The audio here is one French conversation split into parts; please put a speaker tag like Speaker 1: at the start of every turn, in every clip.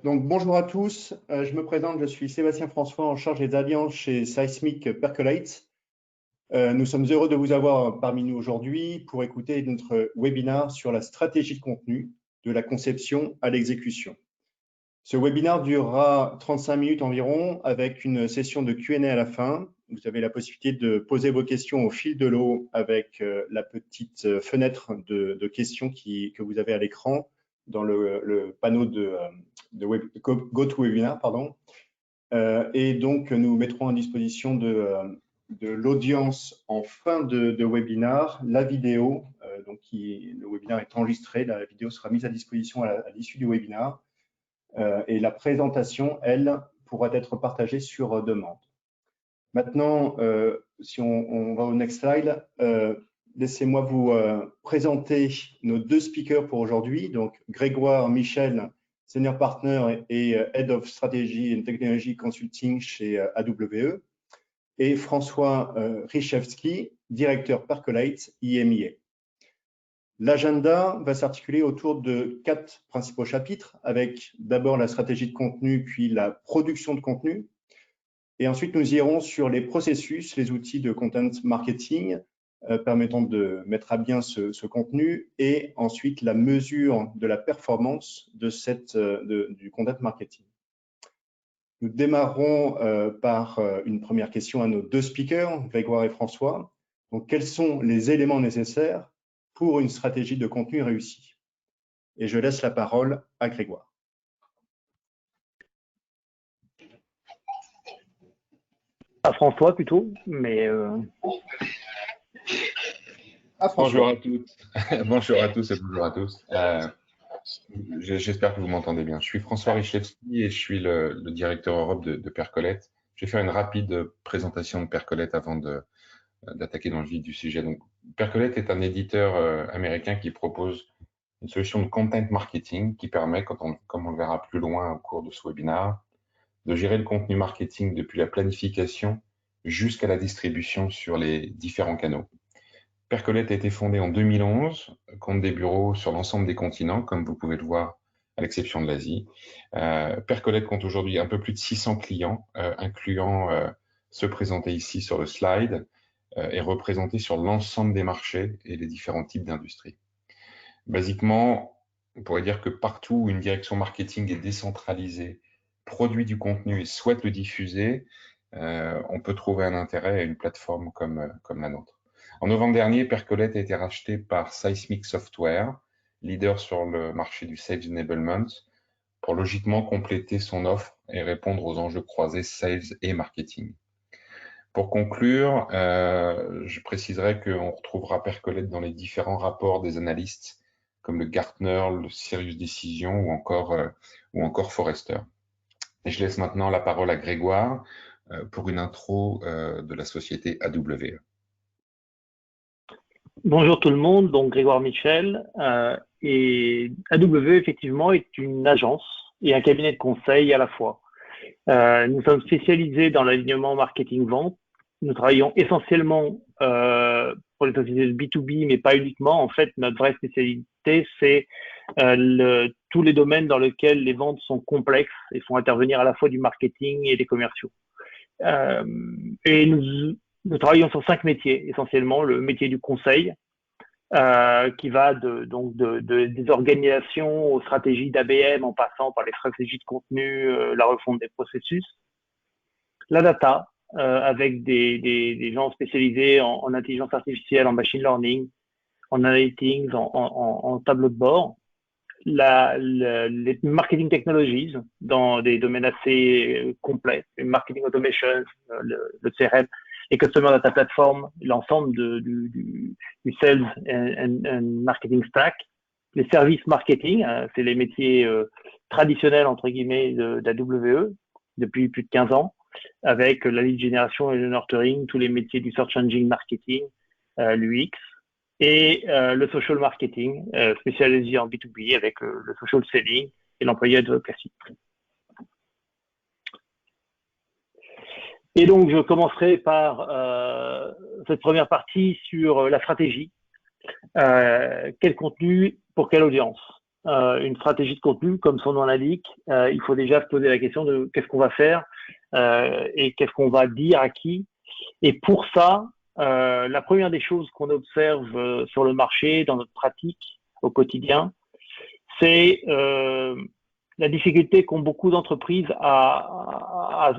Speaker 1: Donc, bonjour à tous, je me présente, je suis Sébastien François en charge des alliances chez Seismic Percolate. Nous sommes heureux de vous avoir parmi nous aujourd'hui pour écouter notre webinaire sur la stratégie de contenu, de la conception à l'exécution. Ce webinaire durera 35 minutes environ avec une session de Q&A à la fin. Vous avez la possibilité de poser vos questions au fil de l'eau avec la petite fenêtre de questions que vous avez à l'écran dans le panneau de GoToWebinar, pardon. Et donc, nous mettrons à disposition de l'audience en fin de webinaire la vidéo. Le webinaire est enregistré, la vidéo sera mise à disposition à l'issue du webinaire. Et la présentation, elle, pourra être partagée sur demande. Maintenant, si on va au next slide, laissez-moi vous présenter nos deux speakers pour aujourd'hui. Donc, Grégoire Michel, Senior Partner et Head of Strategy and Technology Consulting chez AWE, et François Richewski, Directeur Percolate IMIA. L'agenda va s'articuler autour de 4 principaux chapitres, avec d'abord la stratégie de contenu, puis la production de contenu. Et ensuite, nous irons sur les processus, les outils de content marketing permettant de mettre à bien ce contenu, et ensuite la mesure de la performance du content marketing. Nous démarrerons par une première question à nos deux speakers, Grégoire et François. Donc, quels sont les éléments nécessaires pour une stratégie de contenu réussie? Et je laisse la parole à Grégoire.
Speaker 2: À François plutôt, mais
Speaker 3: Bonjour à toutes. Bonjour à tous et bonjour à tous. J'espère que vous m'entendez bien. Je suis François Richewski et je suis le directeur Europe de Percolate. Je vais faire une rapide présentation de Percolate avant d'attaquer dans le vif du sujet. Donc, Percolate est un éditeur américain qui propose une solution de content marketing qui permet, comme on le verra plus loin au cours de ce webinaire, de gérer le contenu marketing depuis la planification jusqu'à la distribution sur les différents canaux. Percolate a été fondé en 2011, compte des bureaux sur l'ensemble des continents, comme vous pouvez le voir, à l'exception de l'Asie. Percolate compte aujourd'hui un peu plus de 600 clients, incluant ceux présentés ici sur le slide, et représentés sur l'ensemble des marchés et les différents types d'industries. Basiquement, on pourrait dire que partout où une direction marketing est décentralisée, produit du contenu et souhaite le diffuser, on peut trouver un intérêt à une plateforme comme la nôtre. En novembre dernier, Percolate a été racheté par Seismic Software, leader sur le marché du Sales Enablement, pour logiquement compléter son offre et répondre aux enjeux croisés Sales et Marketing. Pour conclure, je préciserai qu'on retrouvera Percolate dans les différents rapports des analystes, comme le Gartner, le Sirius Decision ou encore Forrester. Et je laisse maintenant la parole à Grégoire pour une intro de la société AWE.
Speaker 2: bonjour tout le monde, donc Grégoire Michel. Et AWE, effectivement, est une agence et un cabinet de conseil à la fois. Nous sommes spécialisés dans l'alignement marketing-vente. Nous travaillons essentiellement pour les sociétés de B2B, mais pas uniquement. En fait, notre vraie spécialité, c'est tous les domaines dans lesquels les ventes sont complexes et font intervenir à la fois du marketing et des commerciaux. Et nous travaillons sur 5 métiers, essentiellement le métier du conseil, qui va des organisations aux stratégies d'ABM en passant par les stratégies de contenu, la refonte des processus. La data, avec des gens spécialisés en intelligence artificielle, en machine learning, en analytics, en tableau de bord. Les marketing technologies dans des domaines assez complets, le marketing automation, le CRM, les customer data platform, l'ensemble du sales and marketing stack, les services marketing, c'est les métiers traditionnels entre guillemets d'AWE depuis plus de 15 ans, avec la lead generation et le nurturing, tous les métiers du search engine marketing, l'UX, et le social marketing, spécialisé en B2B avec le social selling et l'employé advocacy. Et donc, je commencerai par cette première partie sur la stratégie. Quel contenu pour quelle audience? une stratégie de contenu, comme son nom l'indique, il faut déjà se poser la question de qu'est-ce qu'on va faire et qu'est-ce qu'on va dire à qui. Et pour ça, la première des choses qu'on observe sur le marché, dans notre pratique au quotidien, c'est la difficulté qu'ont beaucoup d'entreprises à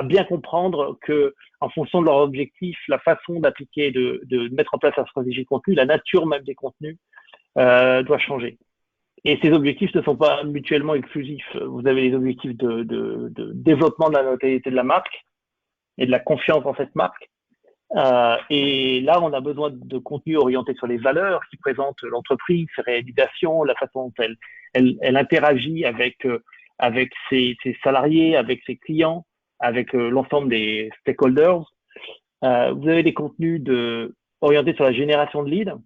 Speaker 2: bien comprendre que, en fonction de leur objectif, la façon d'appliquer, de mettre en place la stratégie de contenu, la nature même des contenus doit changer. Et ces objectifs ne sont pas mutuellement exclusifs. Vous avez les objectifs de développement de la notoriété de la marque et de la confiance dans cette marque. Et là, on a besoin de contenu orienté sur les valeurs qui présentent l'entreprise, ses réalisations, la façon dont elle interagit avec ses salariés, avec ses clients, avec l'ensemble des stakeholders. Vous avez des contenus orientés sur la génération de leads,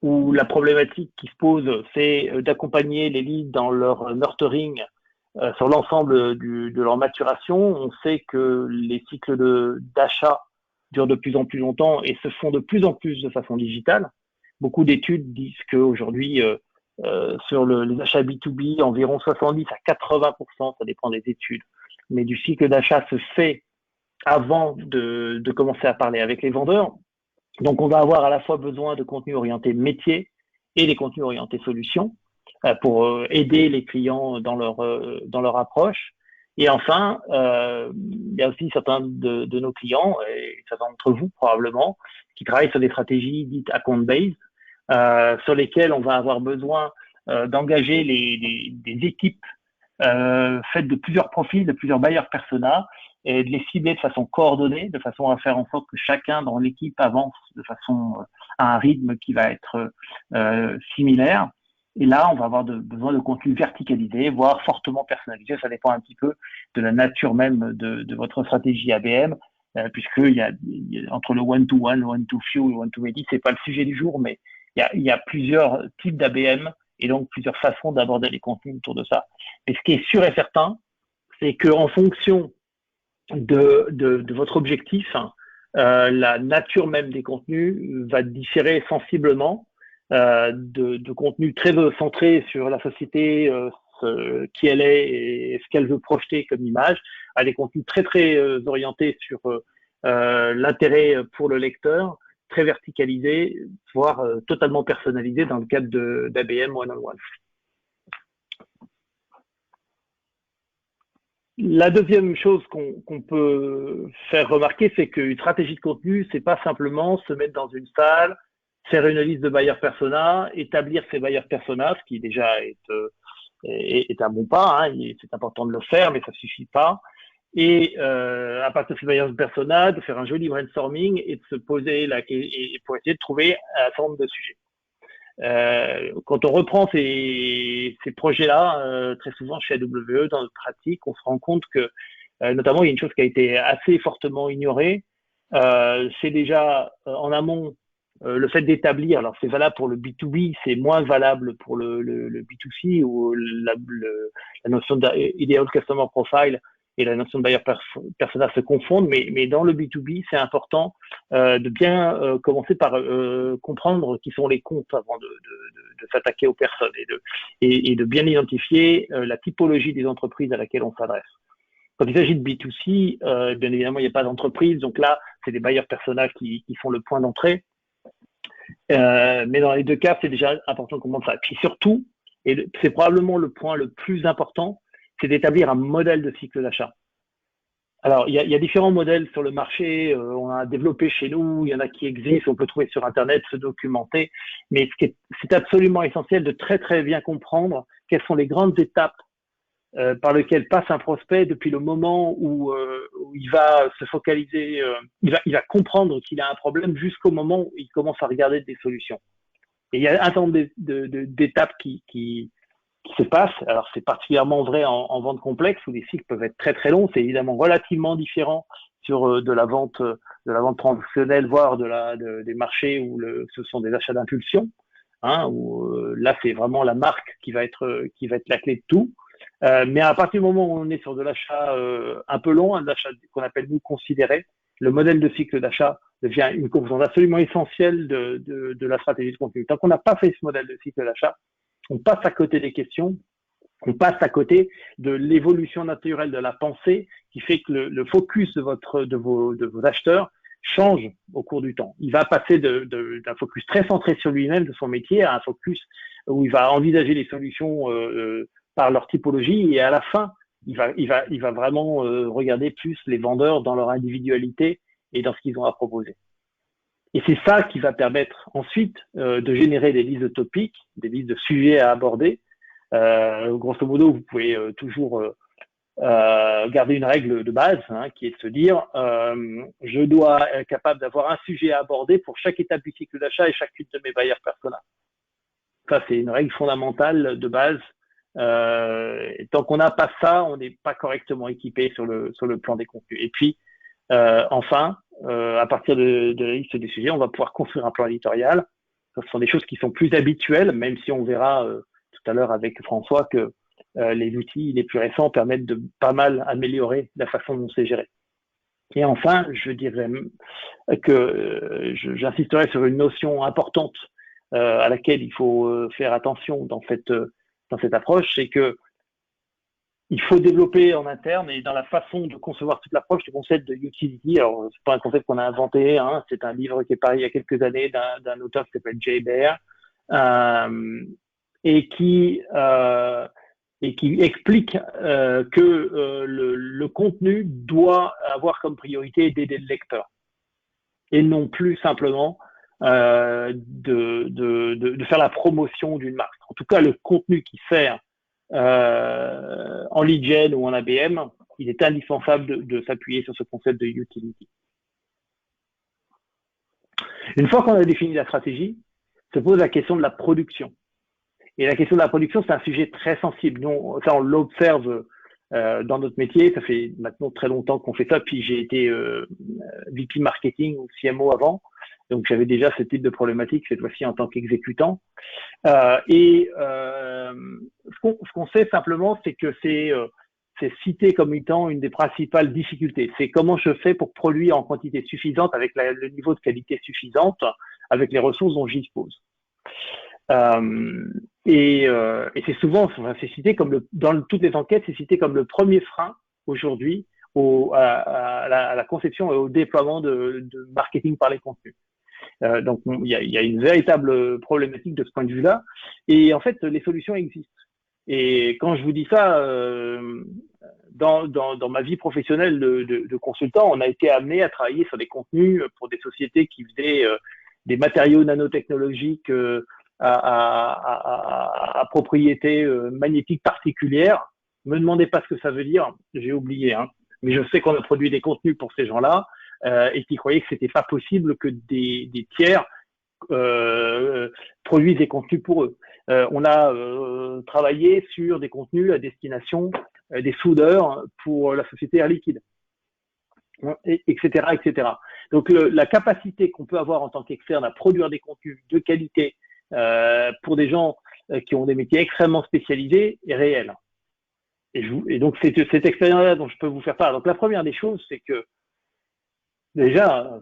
Speaker 2: où la problématique qui se pose, c'est d'accompagner les leads dans leur nurturing sur l'ensemble de leur maturation. On sait que les cycles d'achat durent de plus en plus longtemps et se font de plus en plus de façon digitale. Beaucoup d'études disent qu'aujourd'hui, sur les achats B2B, environ 70 à 80%, ça dépend des études, mais du cycle d'achat se fait avant de commencer à parler avec les vendeurs. Donc, on va avoir à la fois besoin de contenus orientés métier et des contenus orientés solutions pour aider les clients dans leur approche. Et enfin, il y a aussi certains de nos clients, et certains d'entre vous probablement, qui travaillent sur des stratégies dites account-based, sur lesquelles on va avoir besoin d'engager des équipes faites de plusieurs profils, de plusieurs buyers persona, et de les cibler de façon coordonnée, de façon à faire en sorte que chacun dans l'équipe avance de façon à un rythme qui va être similaire. Et là, on va avoir besoin de contenu verticalisé, voire fortement personnalisé. Ça dépend un petit peu de la nature même de votre stratégie ABM, puisqu'il y a entre le one-to-one, le one-to-few, le one-to-many, c'est pas le sujet du jour, mais il y a plusieurs types d'ABM et donc plusieurs façons d'aborder les contenus autour de ça. Et ce qui est sûr et certain, c'est qu'en fonction de votre objectif, la nature même des contenus va différer sensiblement de contenus très centrés sur la société, qui elle est et ce qu'elle veut projeter comme image, à des contenus très très orientés sur l'intérêt pour le lecteur, très verticalisés, voire totalement personnalisés dans le cadre d'ABM one-on-one. La deuxième chose qu'on peut faire remarquer, c'est qu'une stratégie de contenu, c'est pas simplement se mettre dans une salle, faire une liste de buyers persona, établir ces buyers persona, ce qui déjà est un bon pas, hein, c'est important de le faire, mais ça suffit pas. Et à partir de ces buyers persona, de faire un joli brainstorming et de se poser pour essayer de trouver un certain nombre de sujets. Quand on reprend ces projets-là, très souvent chez AWE, dans notre pratique, on se rend compte que, notamment, il y a une chose qui a été assez fortement ignorée, c'est déjà en amont le fait d'établir, alors c'est valable pour le B2B, c'est moins valable pour le B2C, où la notion d'Ideal Customer Profile et la notion de buyer persona se confondent, mais dans le B2B, c'est important de bien commencer par comprendre qui sont les comptes avant de s'attaquer aux personnes et de bien identifier la typologie des entreprises à laquelle on s'adresse. Quand il s'agit de B2C, bien évidemment, il n'y a pas d'entreprise, donc là, c'est des buyers persona qui sont le point d'entrée. Mais dans les deux cas, c'est déjà important de comprendre ça. Et puis surtout, et c'est probablement le point le plus important, c'est d'établir un modèle de cycle d'achat. Alors, il y a différents modèles sur le marché, on a développé chez nous, il y en a qui existent, on peut trouver sur Internet, se documenter, mais c'est absolument essentiel de très très bien comprendre quelles sont les grandes étapes par lesquelles passe un prospect depuis le moment où il va se focaliser, il va comprendre qu'il a un problème jusqu'au moment où il commence à regarder des solutions. Et il y a un certain nombre d'étapes qui se passe. Alors, c'est particulièrement vrai en vente complexe où les cycles peuvent être très très longs. C'est évidemment relativement différent sur de la vente transactionnelle, voire des marchés où ce sont des achats d'impulsion, hein, où là c'est vraiment la marque qui va être la clé de tout. Mais à partir du moment où on est sur de l'achat un peu long, un achat qu'on appelle nous considéré, le modèle de cycle d'achat devient une composante absolument essentielle de la stratégie de contenu. Tant qu'on n'a pas fait ce modèle de cycle d'achat, On passe à côté des questions, on passe à côté de l'évolution naturelle de la pensée qui fait que le focus de vos acheteurs change au cours du temps. Il va passer d'un focus très centré sur lui-même, de son métier, à un focus où il va envisager les solutions par leur typologie, et à la fin, il va vraiment regarder plus les vendeurs dans leur individualité et dans ce qu'ils ont à proposer. Et c'est ça qui va permettre ensuite de générer des listes de topics, des listes de sujets à aborder. Grosso modo, vous pouvez toujours garder une règle de base, qui est de se dire je dois être capable d'avoir un sujet à aborder pour chaque étape du cycle d'achat et chacune de mes buyers persona. Ça, c'est une règle fondamentale de base. Et tant qu'on n'a pas ça, on n'est pas correctement équipé sur le plan des contenus. Et puis, enfin, à partir de la liste des sujets, on va pouvoir construire un plan éditorial. Ce sont des choses qui sont plus habituelles, même si on verra tout à l'heure avec François que les outils les plus récents permettent de pas mal améliorer la façon dont c'est géré. Et enfin, je dirais que j'insisterai sur une notion importante à laquelle il faut faire attention dans cette approche, c'est que il faut développer en interne et dans la façon de concevoir toute l'approche le concept de utility. Alors, c'est pas un concept qu'on a inventé, c'est un livre qui est paru il y a quelques années d'un auteur qui s'appelle Jay Baer, et qui explique que le contenu doit avoir comme priorité d'aider le lecteur et non plus simplement de faire la promotion d'une marque. En tout cas, le contenu qui sert en lead gen ou en ABM, il est indispensable de s'appuyer sur ce concept de utility. Une fois qu'on a défini la stratégie, se pose la question de la production. Et la question de la production, c'est un sujet très sensible. Nous, ça, on l'observe dans notre métier. Ça fait maintenant très longtemps qu'on fait ça. Puis j'ai été VP marketing ou CMO avant. Donc j'avais déjà ce type de problématique, cette fois-ci en tant qu'exécutant. Ce qu'on sait simplement, c'est que c'est cité comme étant une des principales difficultés. C'est comment je fais pour produire en quantité suffisante avec le niveau de qualité suffisante, avec les ressources dont j'y dispose. Et c'est souvent, c'est cité comme dans toutes les enquêtes, c'est cité comme le premier frein aujourd'hui à la conception et au déploiement de marketing par les contenus. Donc il y a une véritable problématique de ce point de vue-là. Et en fait, les solutions existent. Et quand je vous dis ça, dans ma vie professionnelle de consultant, on a été amené à travailler sur des contenus pour des sociétés qui faisaient des matériaux nanotechnologiques à propriété magnétique particulière. Me demandez pas ce que ça veut dire, j'ai oublié. Mais je sais qu'on a produit des contenus pour ces gens-là et qui croyaient que c'était pas possible que des tiers produisent des contenus pour eux. On a travaillé sur des contenus à destination des soudeurs pour la société Air Liquide, etc., etc. Donc la capacité qu'on peut avoir en tant qu'externe à produire des contenus de qualité pour des gens qui ont des métiers extrêmement spécialisés est réelle. Et donc c'est cette expérience-là dont je peux vous faire part. Donc la première des choses, c'est que déjà,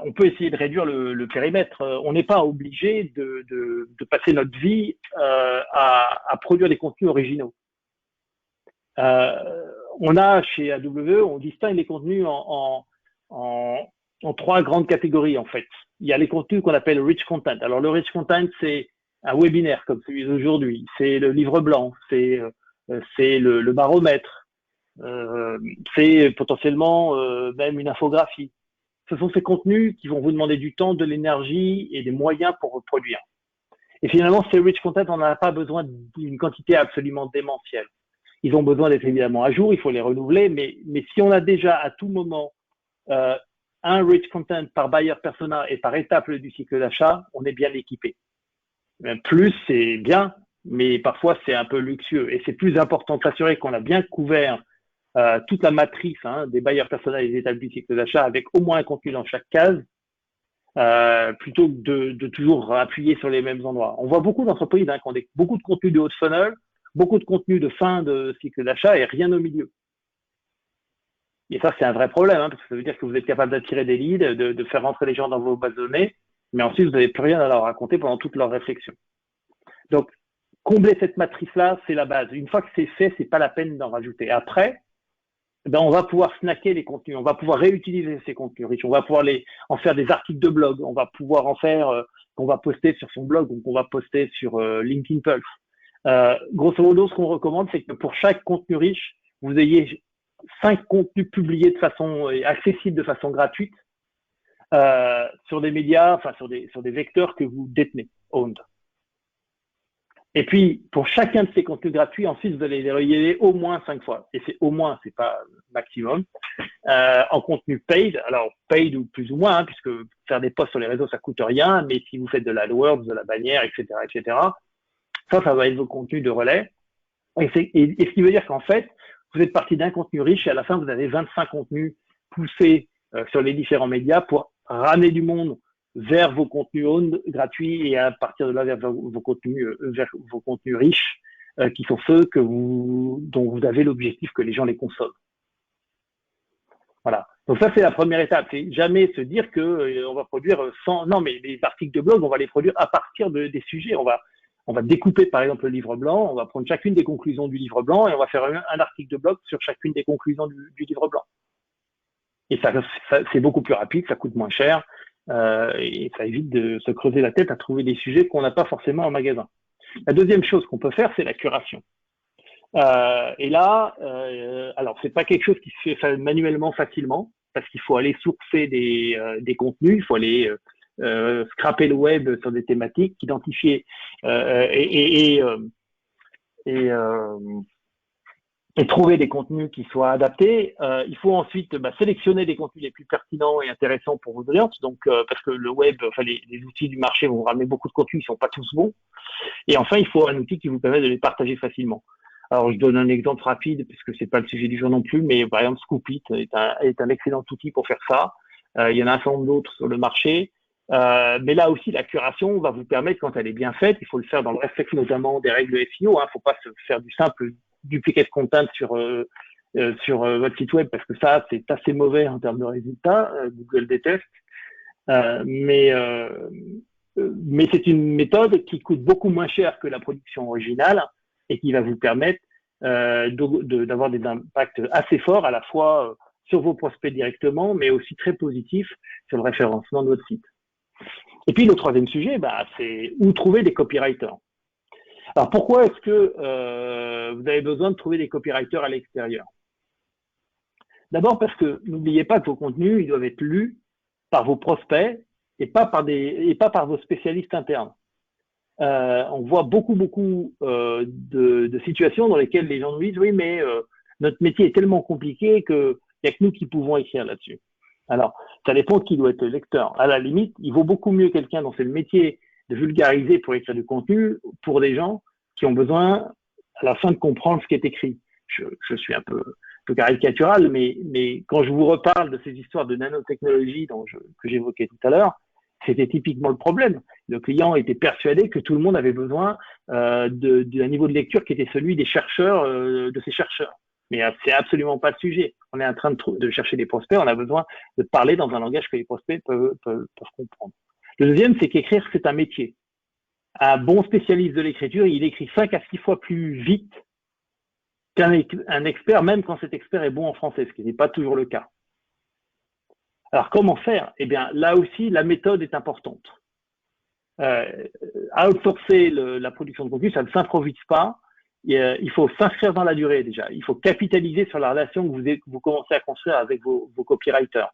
Speaker 2: on peut essayer de réduire le périmètre. On n'est pas obligé de passer notre vie à produire des contenus originaux. On a chez AWE, on distingue les contenus en trois grandes catégories en fait. Il y a les contenus qu'on appelle rich content. Alors le rich content, c'est un webinaire comme celui d'aujourd'hui, c'est le livre blanc, c'est le baromètre, c'est potentiellement même une infographie. Ce sont ces contenus qui vont vous demander du temps, de l'énergie et des moyens pour reproduire. Et finalement, ces rich content, on n'a pas besoin d'une quantité absolument démentielle. Ils ont besoin d'être évidemment à jour, il faut les renouveler, mais si on a déjà à tout moment un rich content par buyer persona et par étape du cycle d'achat, on est bien équipé. Plus, c'est bien, mais parfois c'est un peu luxueux. Et c'est plus important de s'assurer qu'on a bien couvert toute la matrice des buyer persona et des étapes du cycle d'achat avec au moins un contenu dans chaque case, plutôt que de toujours appuyer sur les mêmes endroits. On voit beaucoup d'entreprises qui ont beaucoup de contenu de haut de funnel, beaucoup de contenu de fin de cycle d'achat et rien au milieu. Et ça, c'est un vrai problème, parce que ça veut dire que vous êtes capable d'attirer des leads, de faire rentrer les gens dans vos bases de données, mais ensuite, vous n'avez plus rien à leur raconter pendant toute leur réflexion. Donc, combler cette matrice-là, c'est la base. Une fois que c'est fait, c'est pas la peine d'en rajouter. Après, ben, on va pouvoir snacker les contenus, on va pouvoir réutiliser ces contenus riches, on va pouvoir en faire des articles de blog, on va pouvoir en faire qu'on va poster sur son blog ou qu'on va poster sur LinkedIn Pulse. Grosso modo, ce qu'on recommande, c'est que pour chaque contenu riche, vous ayez 5 contenus publiés de façon accessible, de façon gratuite, sur des médias, enfin sur des vecteurs que vous détenez, owned. Et puis, pour chacun de ces contenus gratuits, ensuite, vous allez les relayer au moins 5 fois. Et c'est au moins, c'est pas maximum. En contenu paid, alors paid ou plus ou moins, hein, puisque faire des posts sur les réseaux, ça coûte rien, mais si vous faites de l'AdWords, de la bannière, etc., ça va être vos contenus de relais. Et ce qui veut dire qu'en fait, vous êtes parti d'un contenu riche et à la fin, vous avez 25 contenus poussés sur les différents médias pour ramener du monde vers vos contenus owned gratuits et à partir de là vers vos contenus riches qui sont ceux dont vous avez l'objectif que les gens les consomment. Voilà. Donc ça c'est la première étape. C'est jamais se dire que on va produire 100. Non, mais les articles de blog, on va les produire à partir des sujets. On va découper par exemple le livre blanc. On va prendre chacune des conclusions du livre blanc et on va faire un article de blog sur chacune des conclusions du livre blanc. Et ça c'est beaucoup plus rapide, ça coûte moins cher. Et ça évite de se creuser la tête à trouver des sujets qu'on n'a pas forcément en magasin. La deuxième chose qu'on peut faire, c'est la curation. Et là, alors c'est pas quelque chose qui se fait manuellement facilement, parce qu'il faut aller sourcer des contenus, il faut aller scraper le web sur des thématiques, identifier et trouver des contenus qui soient adaptés. Il faut ensuite sélectionner des contenus les plus pertinents et intéressants pour vos audiences. Donc, parce que le web, enfin les outils du marché vont ramener beaucoup de contenus, ils sont pas tous bons. Et enfin, il faut un outil qui vous permet de les partager facilement. Alors, je donne un exemple rapide, puisque c'est pas le sujet du jour non plus, mais par exemple, Scoopit est un excellent outil pour faire ça. Il y en a un certain nombre d'autres sur le marché. Mais là aussi, la curation va vous permettre, quand elle est bien faite, il faut le faire dans le respect notamment des règles SEO. Faut pas se faire du simple duplicate content sur votre site web, parce que ça, c'est assez mauvais en termes de résultats. Google déteste. Mais c'est une méthode qui coûte beaucoup moins cher que la production originale et qui va vous permettre d'avoir des impacts assez forts à la fois sur vos prospects directement, mais aussi très positifs sur le référencement de votre site. Et puis le troisième sujet, c'est où trouver des copywriters. Alors pourquoi est-ce que vous avez besoin de trouver des copywriters à l'extérieur? D'abord parce que n'oubliez pas que vos contenus, ils doivent être lus par vos prospects et pas par vos spécialistes internes. On voit beaucoup de situations dans lesquelles les gens nous disent oui, mais notre métier est tellement compliqué qu'il n'y a que nous qui pouvons écrire là-dessus. Alors, ça dépend qui doit être le lecteur. À la limite, il vaut beaucoup mieux quelqu'un dont c'est le métier de vulgariser pour écrire du contenu pour des gens qui ont besoin à la fin de comprendre ce qui est écrit. Je suis un peu caricatural, mais quand je vous reparle de ces histoires de nanotechnologie que j'évoquais tout à l'heure, c'était typiquement le problème. Le client était persuadé que tout le monde avait besoin d'un niveau de lecture qui était celui des chercheurs, de ces chercheurs. Mais c'est absolument pas le sujet. On est en train de chercher des prospects, on a besoin de parler dans un langage que les prospects peuvent comprendre. Le deuxième, c'est qu'écrire, c'est un métier. Un bon spécialiste de l'écriture, il écrit 5 à 6 fois plus vite qu'un expert, même quand cet expert est bon en français, ce qui n'est pas toujours le cas. Alors, comment faire? Eh bien, là aussi, la méthode est importante. Outsourcer la production de contenu, ça ne s'improvise pas. Il faut s'inscrire dans la durée déjà. Il faut capitaliser sur la relation que vous commencez à construire avec vos copywriters.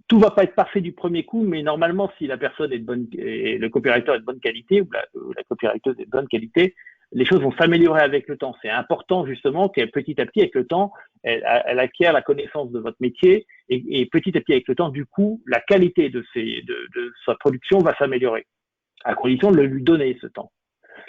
Speaker 2: Tout va pas être parfait du premier coup, mais normalement, si la personne est et le copywriter est de bonne qualité ou la copywriter est de bonne qualité, les choses vont s'améliorer avec le temps. C'est important justement qu'elle petit à petit, avec le temps, elle acquiert la connaissance de votre métier et petit à petit, avec le temps, du coup, la qualité de sa production va s'améliorer, à condition de lui donner ce temps.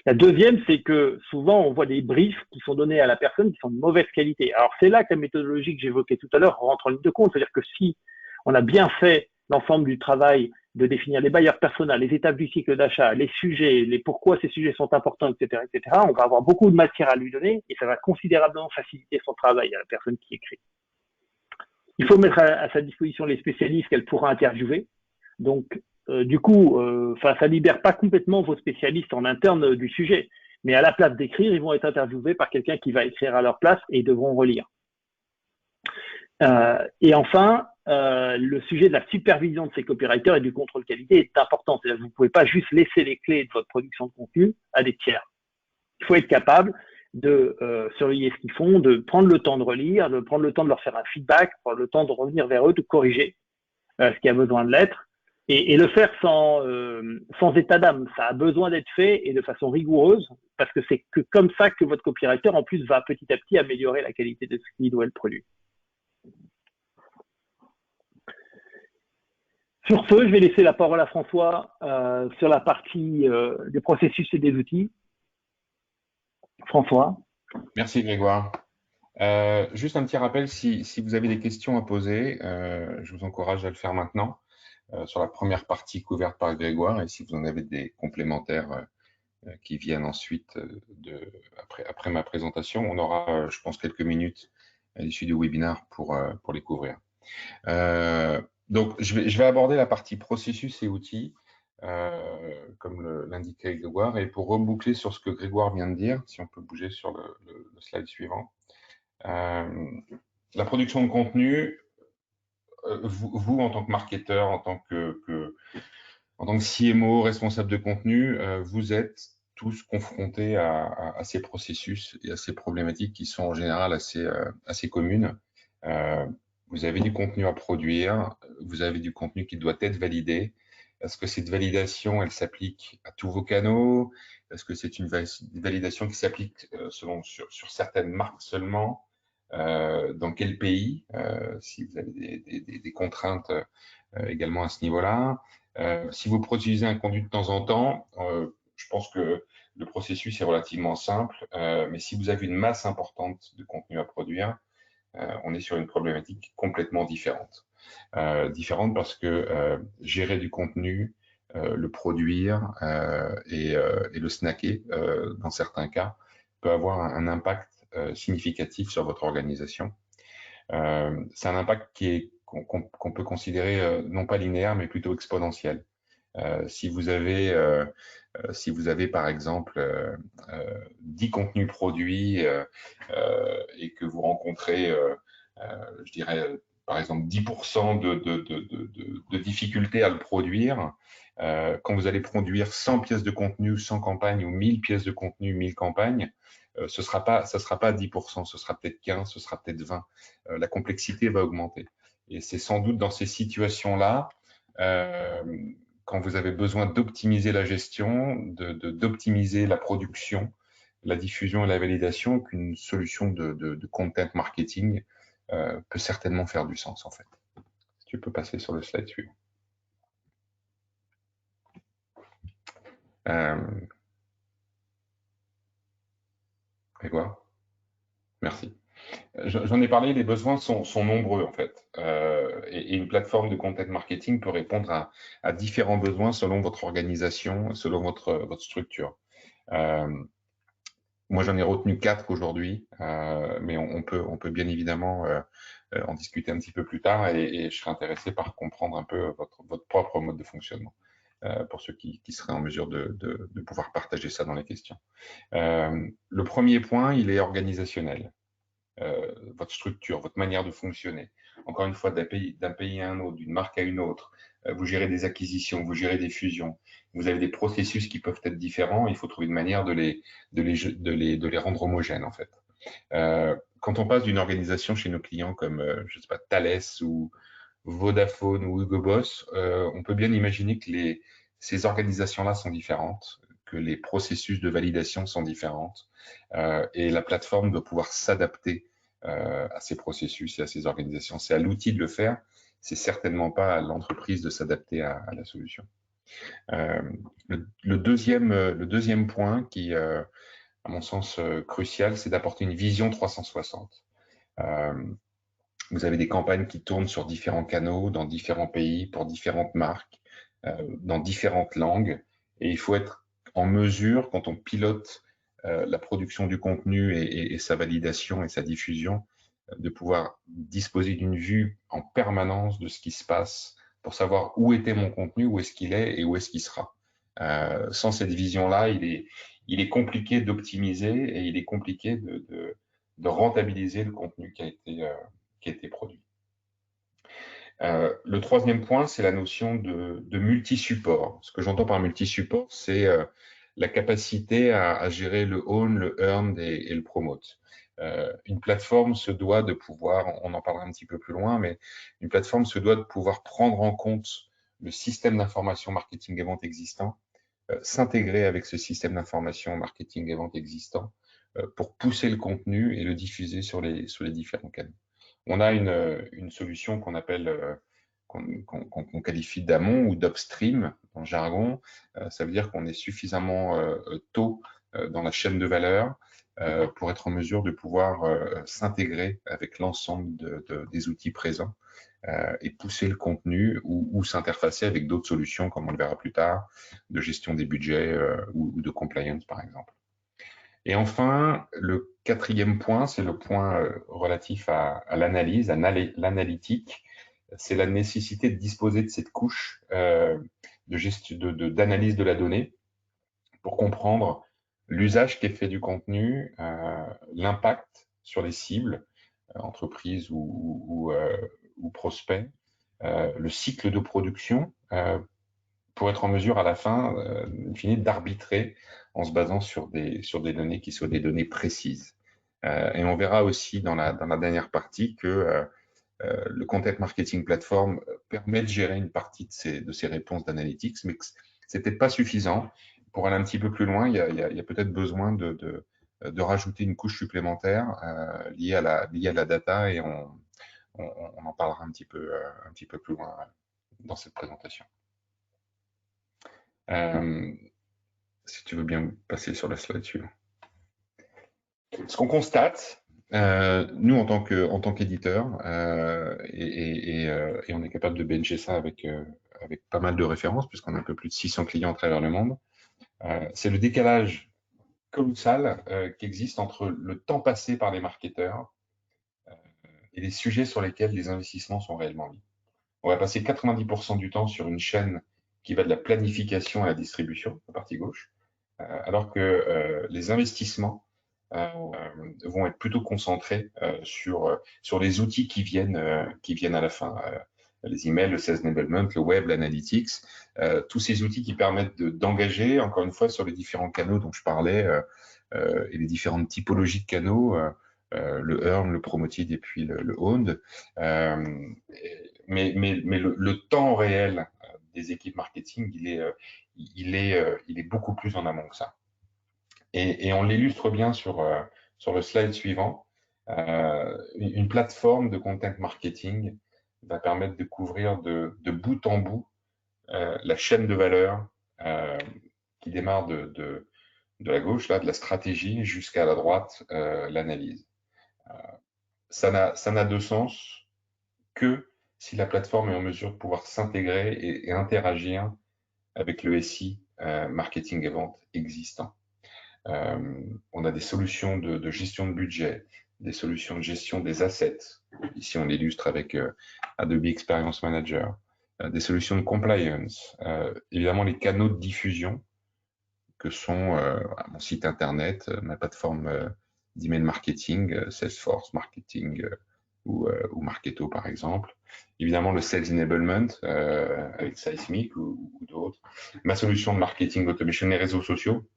Speaker 2: La deuxième, c'est que souvent, on voit des briefs qui sont donnés à la personne qui sont de mauvaise qualité. Alors, c'est là que la méthodologie que j'évoquais tout à l'heure rentre en ligne de compte. C'est-à-dire que si on a bien fait l'ensemble du travail de définir les bailleurs personnels, les étapes du cycle d'achat, les sujets, les pourquoi ces sujets sont importants, etc., on va avoir beaucoup de matière à lui donner et ça va considérablement faciliter son travail à la personne qui écrit. Il faut mettre à sa disposition les spécialistes qu'elle pourra interviewer. Donc, du coup, ça libère pas complètement vos spécialistes en interne du sujet, Mais à la place d'écrire, ils vont être interviewés par quelqu'un qui va écrire à leur place et ils devront relire. Et enfin, le sujet de la supervision de ces copywriters et du contrôle qualité est important. C'est-à-dire que vous ne pouvez pas juste laisser les clés de votre production de contenu à des tiers. Il faut être capable de surveiller ce qu'ils font, de prendre le temps de relire, de prendre le temps de leur faire un feedback, prendre le temps de revenir vers eux, de corriger ce qui a besoin de l'être, et le faire sans état d'âme. Ça a besoin d'être fait et de façon rigoureuse, parce que c'est que comme ça que votre copywriter, en plus, va petit à petit améliorer la qualité de ce qu'il ou elle produit. Sur ce, je vais laisser la parole à François sur la partie des processus et des outils. François.
Speaker 3: Merci Grégoire. Juste un petit rappel, si vous avez des questions à poser, je vous encourage à le faire maintenant sur la première partie couverte par Grégoire, et si vous en avez des complémentaires qui viennent ensuite après ma présentation, on aura, je pense, quelques minutes à l'issue du webinaire pour les couvrir. Donc, je vais aborder la partie processus et outils, comme l'indiquait Grégoire, et pour reboucler sur ce que Grégoire vient de dire, si on peut bouger sur le slide suivant. La production de contenu, vous en tant que marketeur, en tant que CMO, responsable de contenu, vous êtes tous confrontés à ces processus et à ces problématiques qui sont en général assez communes. Vous avez du contenu à produire, vous avez du contenu qui doit être validé. Est-ce que cette validation, elle s'applique à tous vos canaux? Est-ce que c'est une validation qui s'applique sur certaines marques seulement? Dans quel pays? Si vous avez des contraintes également à ce niveau-là. Si vous produisez un contenu de temps en temps, je pense que le processus est relativement simple, mais si vous avez une masse importante de contenu à produire, on est sur une problématique complètement différente. Différente parce que gérer du contenu, le produire et le snacker, dans certains cas, peut avoir un impact significatif sur votre organisation. C'est un impact qu'on peut considérer non pas linéaire, mais plutôt exponentiel. Si vous avez par exemple 10 contenus produits et que vous rencontrez, je dirais, par exemple 10% de difficultés à le produire, quand vous allez produire 100 pièces de contenu, 100 campagnes, ou 1000 pièces de contenu, 1000 campagnes, ce sera pas 10%, ce sera peut-être 15, ce sera peut-être 20. La complexité va augmenter. Et c'est sans doute dans ces situations-là, quand vous avez besoin d'optimiser la gestion, d'optimiser la production, la diffusion et la validation, qu'une solution de content marketing peut certainement faire du sens, en fait. Tu peux passer sur le slide suivant. Grégoire, merci. J'en ai parlé, les besoins sont nombreux en fait, et une plateforme de content marketing peut répondre à différents besoins selon votre organisation, selon votre structure. Moi, j'en ai retenu 4 aujourd'hui, mais on peut bien évidemment en discuter un petit peu plus tard, et je serais intéressé par comprendre un peu votre propre mode de fonctionnement, pour ceux qui seraient en mesure de pouvoir partager ça dans les questions. Le premier point, il est organisationnel. Votre structure, votre manière de fonctionner. Encore une fois, d'un pays à un autre, d'une marque à une autre, vous gérez des acquisitions, vous gérez des fusions, vous avez des processus qui peuvent être différents, il faut trouver une manière de les rendre homogènes en fait. Quand on passe d'une organisation chez nos clients comme, je sais pas, Thales ou Vodafone ou Hugo Boss, on peut bien imaginer que ces organisations-là sont différentes, que les processus de validation sont différentes, et la plateforme doit pouvoir s'adapter à ces processus et à ces organisations. C'est à l'outil de le faire, c'est certainement pas à l'entreprise de s'adapter à la solution. Le deuxième point qui, à mon sens, crucial, c'est d'apporter une vision 360. Vous avez des campagnes qui tournent sur différents canaux, dans différents pays, pour différentes marques, dans différentes langues, et il faut être en mesure, quand on pilote la production du contenu et sa validation et sa diffusion, de pouvoir disposer d'une vue en permanence de ce qui se passe pour savoir où était mon contenu, où est-ce qu'il est et où est-ce qu'il sera. Sans cette vision-là, il est compliqué d'optimiser et il est compliqué de rentabiliser le contenu qui a été produit. Le troisième point, c'est la notion de multi-support. Ce que j'entends par multi-support, c'est la capacité à gérer le own, le earned et le promote. Une plateforme se doit de pouvoir, on en parlera un petit peu plus loin, mais une plateforme se doit de pouvoir prendre en compte le système d'information marketing et vente existant, s'intégrer avec ce système d'information marketing et vente existant pour pousser le contenu et le diffuser sur les différents canaux. On a une solution qu'on appelle, qu'on qualifie d'amont ou d'upstream dans le jargon. Ça veut dire qu'on est suffisamment tôt dans la chaîne de valeur pour être en mesure de pouvoir s'intégrer avec l'ensemble des outils présents et pousser le contenu ou s'interfacer avec d'autres solutions, comme on le verra plus tard, de gestion des budgets ou de compliance, par exemple. Et enfin, le quatrième point, c'est le point relatif à l'analyse, à l'analytique. C'est la nécessité de disposer de cette couche d'analyse de la donnée pour comprendre l'usage qui est fait du contenu, l'impact sur les cibles, entreprises ou prospects, le cycle de production, pour être en mesure à la fin, in fine, d'arbitrer en se basant sur des données qui soient des données précises. Et on verra aussi dans la dernière partie que le Content Marketing Platform permet de gérer une partie de ces réponses d'analytics, mais que c'est peut-être pas suffisant. Pour aller un petit peu plus loin, il y a peut-être besoin de rajouter une couche supplémentaire liée à la data, et on en parlera un petit peu plus loin dans cette présentation. Si tu veux bien passer sur la slide suivante. Ce qu'on constate, nous en tant qu'éditeur, et on est capable de bencher ça avec pas mal de références, puisqu'on a un peu plus de 600 clients à travers le monde, c'est le décalage colossal qui existe entre le temps passé par les marketeurs et les sujets sur lesquels les investissements sont réellement mis. On va passer 90% du temps sur une chaîne qui va de la planification à la distribution, la partie gauche, alors que les investissements vont être plutôt concentrés sur les outils qui viennent à la fin. Les emails, le sales enablement, le web, l'analytics, tous ces outils qui permettent d'engager, encore une fois, sur les différents canaux dont je parlais et les différentes typologies de canaux, le earn, le promoted et puis le owned. Mais le temps réel des équipes marketing, il est beaucoup plus en amont que ça. Et on l'illustre bien sur le slide suivant. Une plateforme de content marketing va permettre de couvrir de bout en bout la chaîne de valeur qui démarre de la gauche, là, de la stratégie, jusqu'à la droite, l'analyse. Ça n'a de sens que si la plateforme est en mesure de pouvoir s'intégrer et interagir avec le SI marketing et vente existant. On a des solutions de gestion de budget, des solutions de gestion des assets. Ici, on l'illustre avec Adobe Experience Manager, des solutions de compliance, évidemment les canaux de diffusion que sont mon site internet, ma plateforme d'email marketing, Salesforce Marketing ou Marketo par exemple. Évidemment le Sales Enablement avec Seismic ou d'autres. Ma solution de marketing automation, les réseaux sociaux.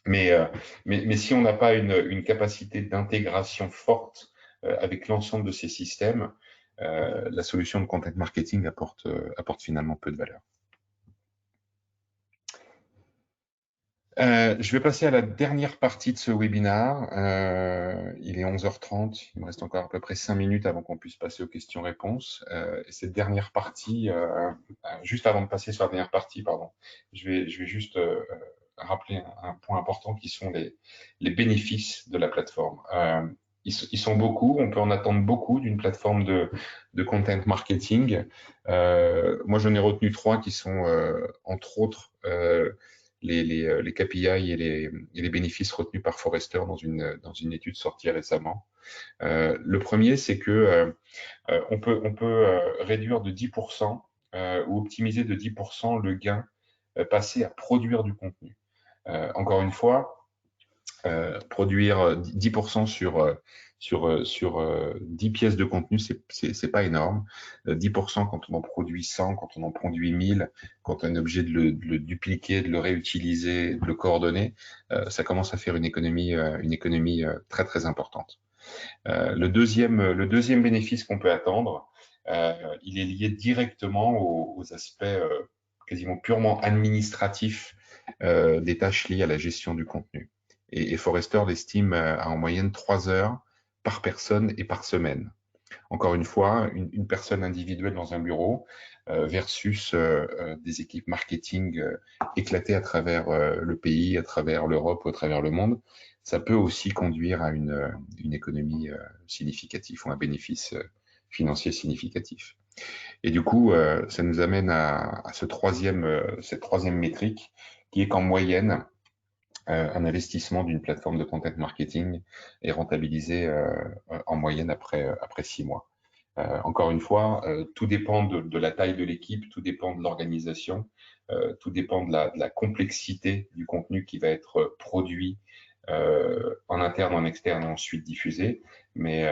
Speaker 3: Mais si on n'a pas une capacité d'intégration forte avec l'ensemble de ces systèmes, la solution de content marketing apporte finalement peu de valeur. Je vais passer à la dernière partie de ce webinaire. Il est 11h30, il me reste encore à peu près 5 minutes avant qu'on puisse passer aux questions-réponses. Et cette dernière partie, juste avant de passer sur la dernière partie, pardon, je vais juste rappeler un point important qui sont les bénéfices de la plateforme. Ils sont beaucoup, on peut en attendre beaucoup d'une plateforme de content marketing. Moi, j'en ai retenu 3 qui sont, entre autres, les KPI et les bénéfices retenus par Forrester dans une étude sortie récemment. Le premier, c'est que on peut réduire de 10% ou optimiser de 10% le gain passer à produire du contenu. Encore une fois, produire 10% sur 10 pièces de contenu, c'est pas énorme. 10% quand on en produit 100, quand on en produit 1000, quand on est obligé de le dupliquer, de le réutiliser, de le coordonner, ça commence à faire une économie très très importante. Le deuxième bénéfice qu'on peut attendre, il est lié directement aux aspects quasiment purement administratifs des tâches liées à la gestion du contenu. Et Forrester l'estime à en moyenne 3 heures par personne et par semaine. Encore une fois, une personne individuelle dans un bureau versus des équipes marketing éclatées à travers le pays, à travers l'Europe ou à travers le monde, ça peut aussi conduire à une économie significative ou un bénéfice financier significatif. Et du coup, ça nous amène à cette troisième métrique qui est qu'en moyenne, un investissement d'une plateforme de content marketing est rentabilisé en moyenne après 6 mois. Encore une fois, tout dépend de la taille de l'équipe, tout dépend de l'organisation, tout dépend de la complexité du contenu qui va être produit en interne, en externe et ensuite diffusé. Mais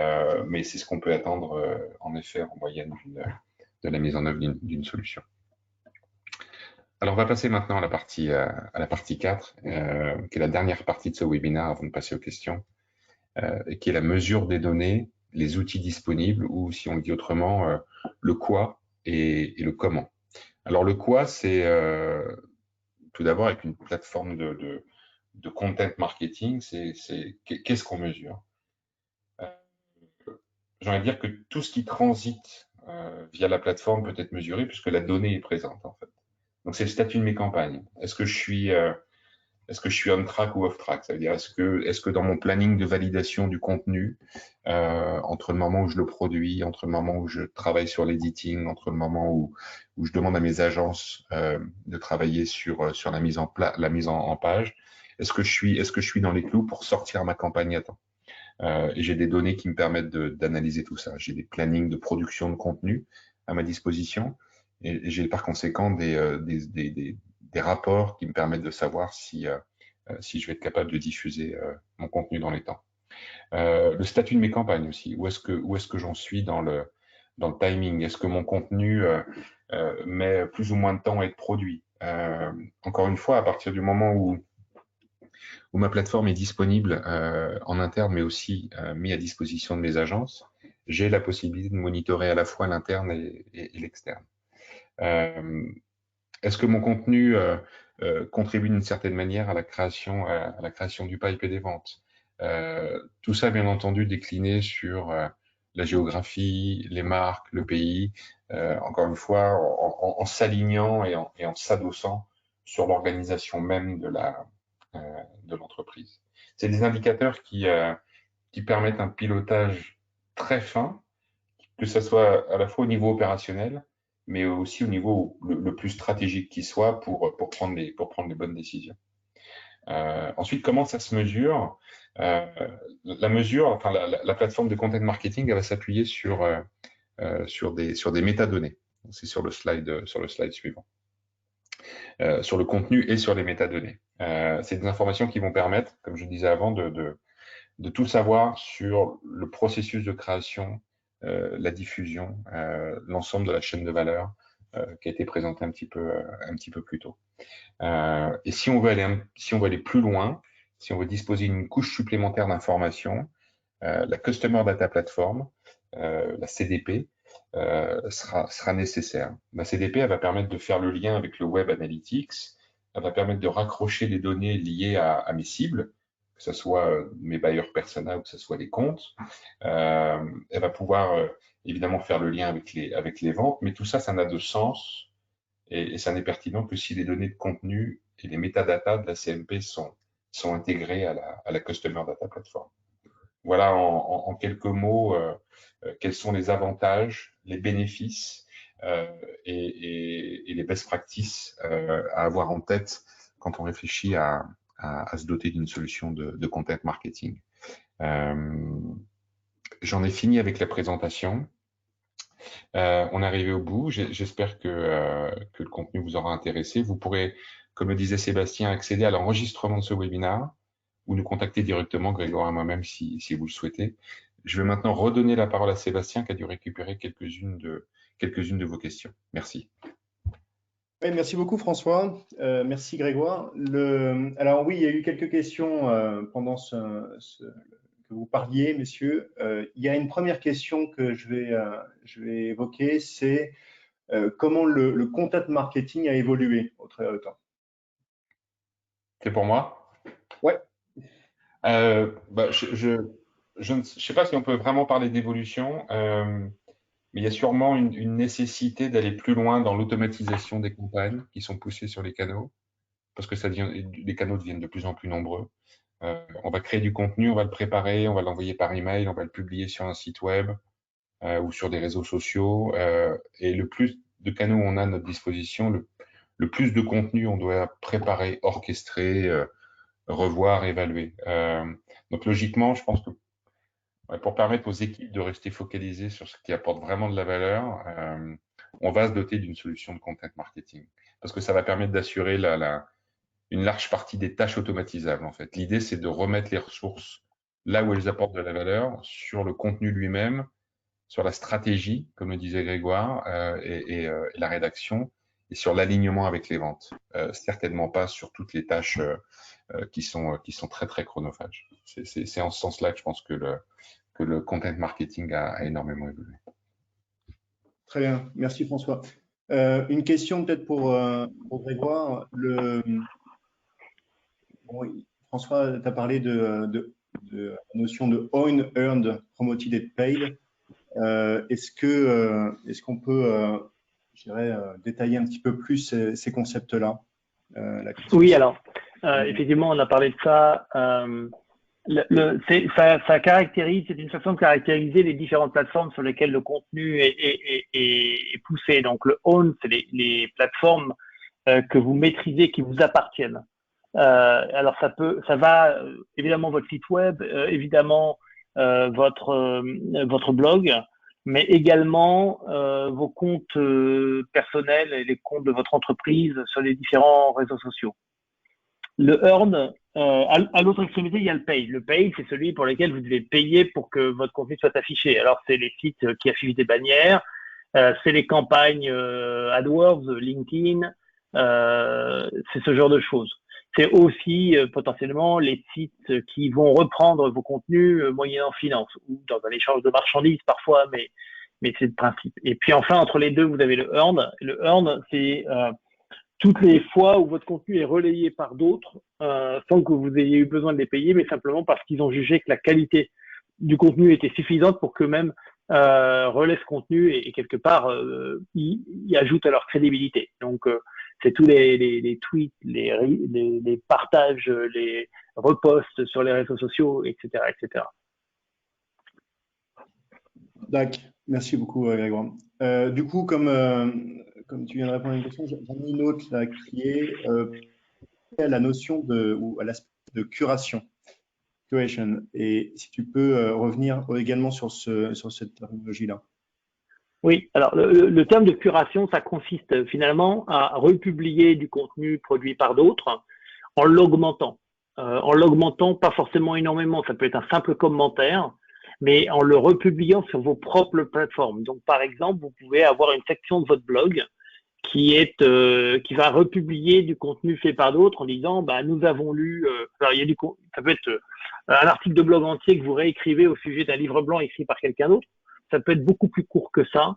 Speaker 3: c'est ce qu'on peut attendre en effet en moyenne de la mise en œuvre d'une solution. Alors, on va passer maintenant à la partie 4, qui est la dernière partie de ce webinaire avant de passer aux questions, qui est la mesure des données, les outils disponibles, ou si on le dit autrement, le quoi et le comment. Alors, le quoi, c'est tout d'abord avec une plateforme de content marketing, c'est qu'est-ce qu'on mesure? J'ai envie de dire que tout ce qui transite via la plateforme peut être mesuré puisque la donnée est présente, en fait. Donc, c'est le statut de mes campagnes. Est-ce que je suis on track ou off track? Ça veut dire, est-ce que dans mon planning de validation du contenu, entre le moment où je le produis, entre le moment où je travaille sur l'editing, entre le moment où je demande à mes agences de travailler sur la mise en page, est-ce que je suis dans les clous pour sortir ma campagne à temps? Et j'ai des données qui me permettent d'analyser tout ça. J'ai des plannings de production de contenu à ma disposition et j'ai par conséquent des rapports qui me permettent de savoir si je vais être capable de diffuser mon contenu dans les temps. Le statut de mes campagnes aussi. Où est-ce que j'en suis dans le timing? Est-ce que mon contenu met plus ou moins de temps à être produit? Encore une fois, à partir du moment où ma plateforme est disponible en interne, mais aussi mis à disposition de mes agences, j'ai la possibilité de monitorer à la fois l'interne et l'externe. Est-ce que mon contenu contribue d'une certaine manière à la création du pipe et des ventes? Tout ça, bien entendu, décliné sur la géographie, les marques, le pays, encore une fois, en s'alignant et en s'adossant sur l'organisation même de l'entreprise. C'est des indicateurs qui permettent un pilotage très fin, que ce soit à la fois au niveau opérationnel, mais aussi au niveau le plus stratégique qui soit pour prendre les bonnes décisions. Ensuite, comment ça se mesure? La mesure, enfin la plateforme de content marketing, elle va s'appuyer sur des métadonnées. C'est sur le slide suivant. Sur le contenu et sur les métadonnées. C'est des informations qui vont permettre, comme je disais avant, de tout savoir sur le processus de création, la diffusion, l'ensemble de la chaîne de valeur qui a été présentée un petit peu plus tôt. Et si on veut aller plus loin, si on veut disposer d'une couche supplémentaire d'informations, la Customer Data Platform, la CDP, sera nécessaire. La CDP, elle va permettre de faire le lien avec le Web Analytics, elle va permettre de raccrocher les données liées à mes cibles, que ce soit mes bailleurs persona ou que ce soit les comptes. Elle va pouvoir évidemment faire le lien avec les ventes, mais tout ça, ça n'a de sens et ça n'est pertinent que si les données de contenu et les métadatas de la CMP sont intégrés à la Customer Data Platform. Voilà en quelques mots quels sont les avantages, les bénéfices et les best practices à avoir en tête quand on réfléchit à se doter d'une solution de content marketing. J'en ai fini avec la présentation. On est arrivé au bout. J'espère que le contenu vous aura intéressé. Vous pourrez, comme le disait Sébastien, accéder à l'enregistrement de ce webinaire ou nous contacter directement, Grégoire et moi-même, si vous le souhaitez. Je vais maintenant redonner la parole à Sébastien qui a dû récupérer quelques-unes de vos questions. Merci.
Speaker 1: Oui, merci beaucoup François, merci Grégoire. Alors oui, il y a eu quelques questions pendant que vous parliez, messieurs. Il y a une première question que je vais évoquer, c'est comment le content marketing a évolué au travers du temps.
Speaker 3: C'est pour moi?
Speaker 1: Ouais.
Speaker 3: Je ne sais pas si on peut vraiment parler d'évolution. Mais il y a sûrement une nécessité d'aller plus loin dans l'automatisation des campagnes qui sont poussées sur les canaux, parce que les canaux deviennent de plus en plus nombreux. On va créer du contenu, on va le préparer, on va l'envoyer par email, on va le publier sur un site web ou sur des réseaux sociaux. Et le plus de canaux on a à notre disposition, le plus de contenu on doit préparer, orchestrer, revoir, évaluer. Donc logiquement, je pense que pour permettre aux équipes de rester focalisées sur ce qui apporte vraiment de la valeur, on va se doter d'une solution de content marketing. Parce que ça va permettre d'assurer une large partie des tâches automatisables, en fait. L'idée, c'est de remettre les ressources là où elles apportent de la valeur, sur le contenu lui-même, sur la stratégie, comme le disait Grégoire, et la rédaction, et sur l'alignement avec les ventes. Certainement pas sur toutes les tâches qui sont très, très chronophages. C'est en ce sens-là que je pense que le content marketing a énormément évolué.
Speaker 1: Très bien, merci François. Une question peut-être pour Grégoire. François, tu as parlé de la notion de own, earned, promoted et paid. Est-ce qu'on peut détailler un petit peu plus ces concepts-là?
Speaker 2: Oui, alors, effectivement, on a parlé de ça. Ça caractérise, c'est une façon de caractériser les différentes plateformes sur lesquelles le contenu est poussé. Donc, le own, c'est les plateformes que vous maîtrisez, qui vous appartiennent. Alors, ça va évidemment votre site web, évidemment votre blog, mais également vos comptes personnels et les comptes de votre entreprise sur les différents réseaux sociaux. Le earn, à l'autre extrémité, il y a le pay. Le pay, c'est celui pour lequel vous devez payer pour que votre contenu soit affiché. Alors, c'est les sites qui affichent des bannières, c'est les campagnes AdWords, LinkedIn, c'est ce genre de choses. C'est aussi potentiellement les sites qui vont reprendre vos contenus moyennant finance ou dans un échange de marchandises parfois, mais c'est le principe. Et puis enfin, entre les deux, vous avez le earn. Le earn, c'est toutes les fois où votre contenu est relayé par d'autres sans que vous ayez eu besoin de les payer, mais simplement parce qu'ils ont jugé que la qualité du contenu était suffisante pour qu'eux-mêmes relaient ce contenu et quelque part y ajoutent à leur crédibilité. Donc, c'est tous les tweets, les partages, les reposts sur les réseaux sociaux, etc., etc.
Speaker 1: D'accord, merci beaucoup Grégoire. Du coup, comme tu viens de répondre à une question, j'en ai une autre là, qui est à la notion ou à l'aspect de curation. Curation. Et si tu peux revenir également sur cette terminologie-là.
Speaker 2: Oui, alors le terme de curation, ça consiste finalement à republier du contenu produit par d'autres en l'augmentant. Pas forcément énormément, ça peut être un simple commentaire, mais en le republiant sur vos propres plateformes. Donc, par exemple, vous pouvez avoir une section de votre blog qui va republier du contenu fait par d'autres en disant, nous avons lu, alors il y a ça peut être un article de blog entier que vous réécrivez au sujet d'un livre blanc écrit par quelqu'un d'autre. Ça peut être beaucoup plus court que ça.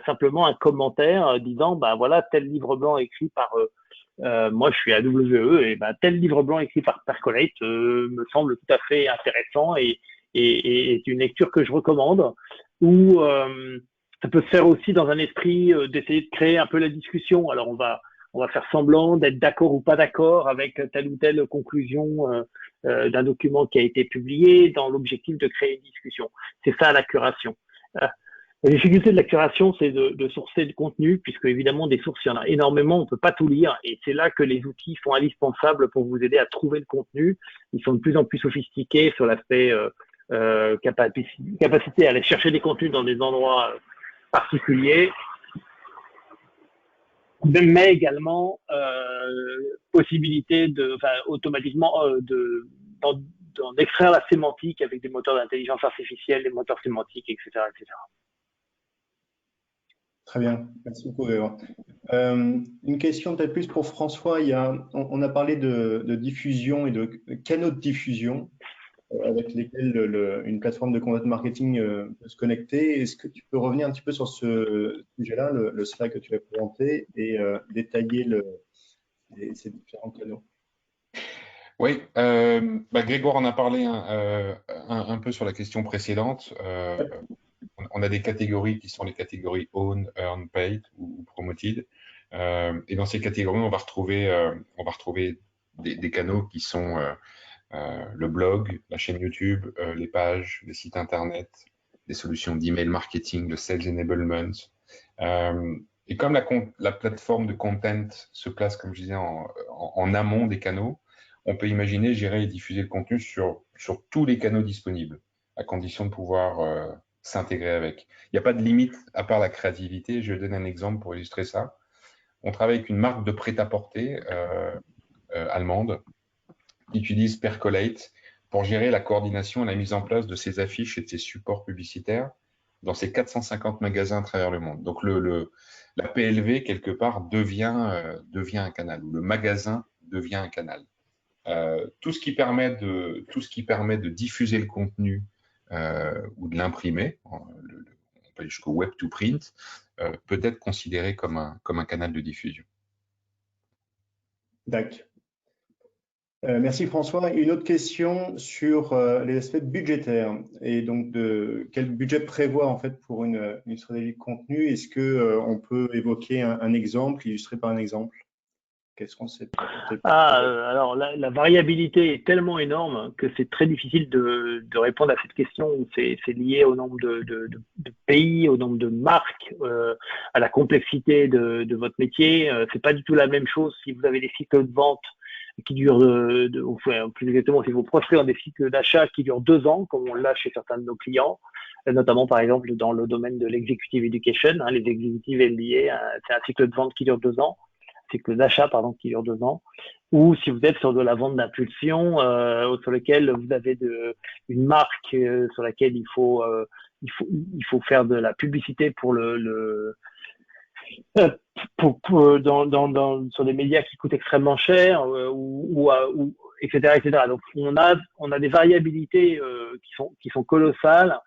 Speaker 2: Simplement un commentaire disant, voilà, tel livre blanc écrit par moi, je suis à WE et tel livre blanc écrit par Percolate me semble tout à fait intéressant et est une lecture que je recommande. Ou ça peut se faire aussi dans un esprit d'essayer de créer un peu la discussion. Alors, on va faire semblant d'être d'accord ou pas d'accord avec telle ou telle conclusion d'un document qui a été publié dans l'objectif de créer une discussion. C'est ça la curation. La difficulté de la curation, c'est de sourcer du contenu, puisque évidemment des sources, il y en a énormément, on peut pas tout lire, et c'est là que les outils sont indispensables pour vous aider à trouver le contenu. Ils sont de plus en plus sophistiqués sur l'aspect capacité à aller chercher des contenus dans des endroits particuliers, mais également possibilité automatiquement d'en extraire la sémantique avec des moteurs d'intelligence artificielle, des moteurs sémantiques, etc., etc.
Speaker 1: Très bien, merci beaucoup, Grégoire. Une question peut-être plus pour François. On a parlé de diffusion et de canaux de diffusion avec lesquels une plateforme de content marketing peut se connecter. Est-ce que tu peux revenir un petit peu sur ce sujet-là, le slide que tu as présenté, et détailler ces différents canaux?
Speaker 3: Oui, Grégoire en a parlé un peu sur la question précédente. On a des catégories qui sont les catégories Own, Earn, Paid ou Promoted. Et dans ces catégories, on va retrouver des canaux qui sont le blog, la chaîne YouTube, les pages, les sites internet, des solutions d'email marketing, le sales enablement. Et comme la plateforme de content se place, comme je disais, en amont des canaux, on peut imaginer gérer et diffuser le contenu sur tous les canaux disponibles, à condition de pouvoir s'intégrer avec. Il n'y a pas de limite à part la créativité. Je vais donner un exemple pour illustrer ça. On travaille avec une marque de prêt-à-porter allemande qui utilise Percolate pour gérer la coordination et la mise en place de ses affiches et de ses supports publicitaires dans ses 450 magasins à travers le monde. Donc la PLV, quelque part, devient un canal, ou le magasin devient un canal. Tout ce qui permet de diffuser le contenu ou de l'imprimer, on peut aller jusqu'au web to print, peut être considéré comme un canal de diffusion.
Speaker 1: D'accord. Merci François. Une autre question sur les aspects budgétaires et donc de quel budget prévoir en fait pour une stratégie de contenu. Est-ce que on peut évoquer un exemple, illustrer par un exemple? Quels seront ces
Speaker 2: alors la variabilité est tellement énorme que c'est très difficile de répondre à cette question. C'est lié au nombre de pays, au nombre de marques, à la complexité de votre métier. C'est pas du tout la même chose si vous avez des cycles de vente qui durent, plus exactement, si vos prospects ont des cycles d'achat qui durent 2 ans, comme on l'a chez certains de nos clients, notamment par exemple dans le domaine de l'executive education, les executive MBA, c'est un cycle de vente qui dure 2 ans, cycle d'achat pardon qui dure 2 ans, ou si vous êtes sur de la vente d'impulsion, sur lequel vous avez une marque sur laquelle il faut faire de la publicité pour sur des médias qui coûtent extrêmement cher ou etc., etc. Donc on a des variabilités qui sont colossales.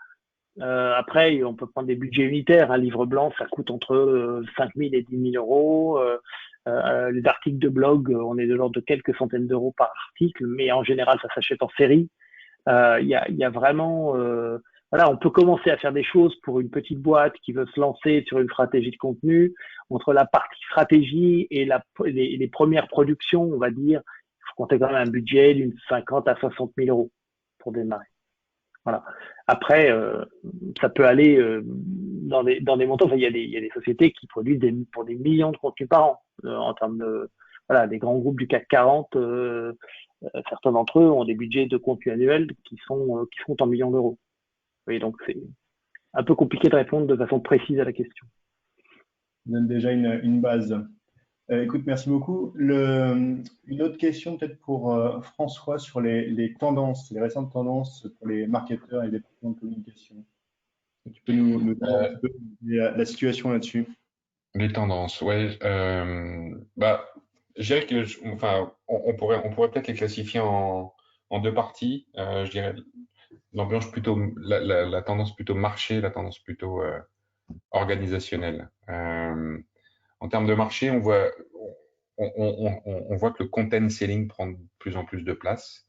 Speaker 2: Après, on peut prendre des budgets unitaires. Un livre blanc, ça coûte entre 5 000 et 10 000 euros. Les articles de blog, on est de l'ordre de quelques centaines d'euros par article, mais en général, ça s'achète en série. Il y a vraiment voilà, on peut commencer à faire des choses pour une petite boîte qui veut se lancer sur une stratégie de contenu. Entre la partie stratégie et les premières productions, on va dire, il faut compter quand même un budget d'une 50 à 60 000 euros pour démarrer. Voilà. Après, ça peut aller dans des montants. Enfin, il y a des sociétés qui produisent pour des millions de contenus par an en termes de voilà, des grands groupes du CAC 40. Certains d'entre eux ont des budgets de contenu annuels qui sont en millions d'euros. Oui, donc c'est un peu compliqué de répondre de façon précise à la question.
Speaker 1: Ça donne déjà une base. Écoute, merci beaucoup. Une autre question peut-être pour François sur les tendances, les récentes tendances pour les marketeurs et les départements de communication. Tu peux nous dire un petit peu la situation là-dessus?
Speaker 3: Les tendances, ouais. Je dirais que, on pourrait peut-être les classifier en 2 parties. Je dirais l'ambiance plutôt, la tendance plutôt marché, la tendance plutôt organisationnelle. En termes de marché, on voit que le content selling prend de plus en plus de place.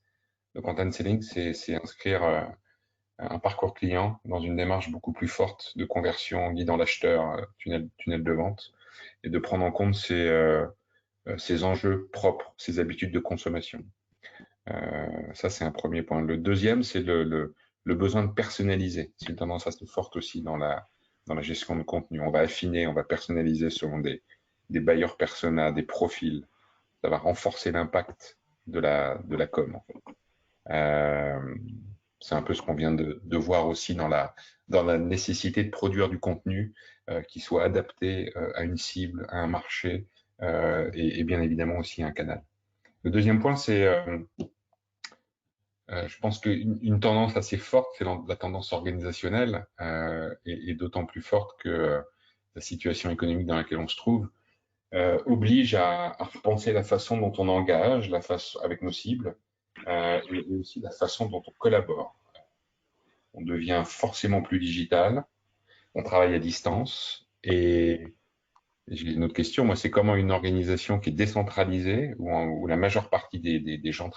Speaker 3: Le content selling, c'est inscrire un parcours client dans une démarche beaucoup plus forte de conversion en guidant l'acheteur, tunnel de vente, et de prendre en compte ses enjeux propres, ses habitudes de consommation. Ça, c'est un premier point. Le deuxième, c'est le besoin de personnaliser. C'est une tendance assez forte aussi dans la gestion de contenu. On va affiner, on va personnaliser selon des buyers persona, des profils. Ça va renforcer l'impact de la com, en fait. C'est un peu ce qu'on vient de voir aussi dans la nécessité de produire du contenu qui soit adapté à une cible, à un marché et bien évidemment aussi à un canal. Le deuxième point, c'est je pense qu'une tendance assez forte, c'est la tendance organisationnelle et d'autant plus forte que la situation économique dans laquelle on se trouve oblige à repenser la façon dont on engage, avec nos cibles et aussi la façon dont on collabore. On devient forcément plus digital, on travaille à distance et j'ai une autre question, moi, c'est comment une organisation qui est décentralisée, où la majeure partie des gens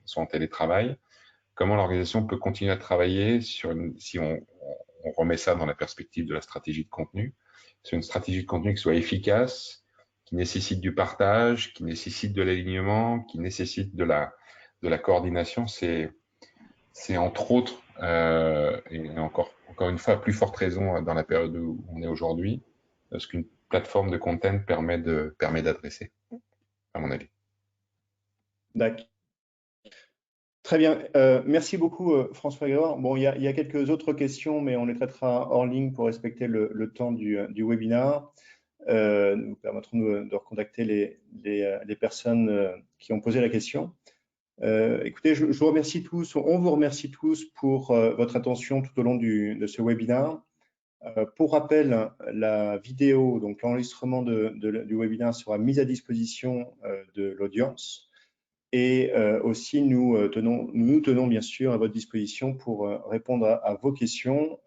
Speaker 3: sont en télétravail, comment l'organisation peut continuer à travailler si on remet ça dans la perspective de la stratégie de contenu, sur une stratégie de contenu qui soit efficace, qui nécessite du partage, qui nécessite de l'alignement, qui nécessite de la coordination. C'est entre autres, et encore une fois, à plus forte raison dans la période où on est aujourd'hui, ce qu'une plateforme de content permet d'adresser, à mon avis.
Speaker 1: D'accord. Très bien. Merci beaucoup, François Grégoire. Bon, il y a quelques autres questions, mais on les traitera hors ligne pour respecter le temps du webinaire. Nous permettrons de recontacter les personnes qui ont posé la question. Écoutez, je vous remercie tous, on vous remercie tous pour votre attention tout au long de ce webinaire. Pour rappel, la vidéo, donc l'enregistrement du webinaire sera mis à disposition de l'audience. Et aussi, nous tenons bien sûr à votre disposition pour répondre à vos questions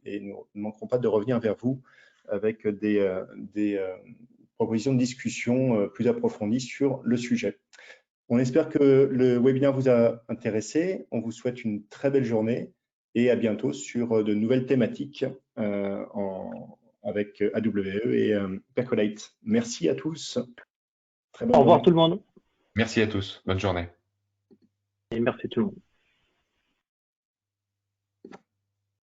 Speaker 1: et nous ne manquerons pas de revenir vers vous avec des propositions de discussion plus approfondies sur le sujet. On espère que le webinaire vous a intéressé. On vous souhaite une très belle journée et à bientôt sur de nouvelles thématiques avec AWE et Percolate. Merci à tous.
Speaker 2: Au revoir tout le monde.
Speaker 3: Merci à tous. Bonne journée.
Speaker 2: Et merci tout le monde.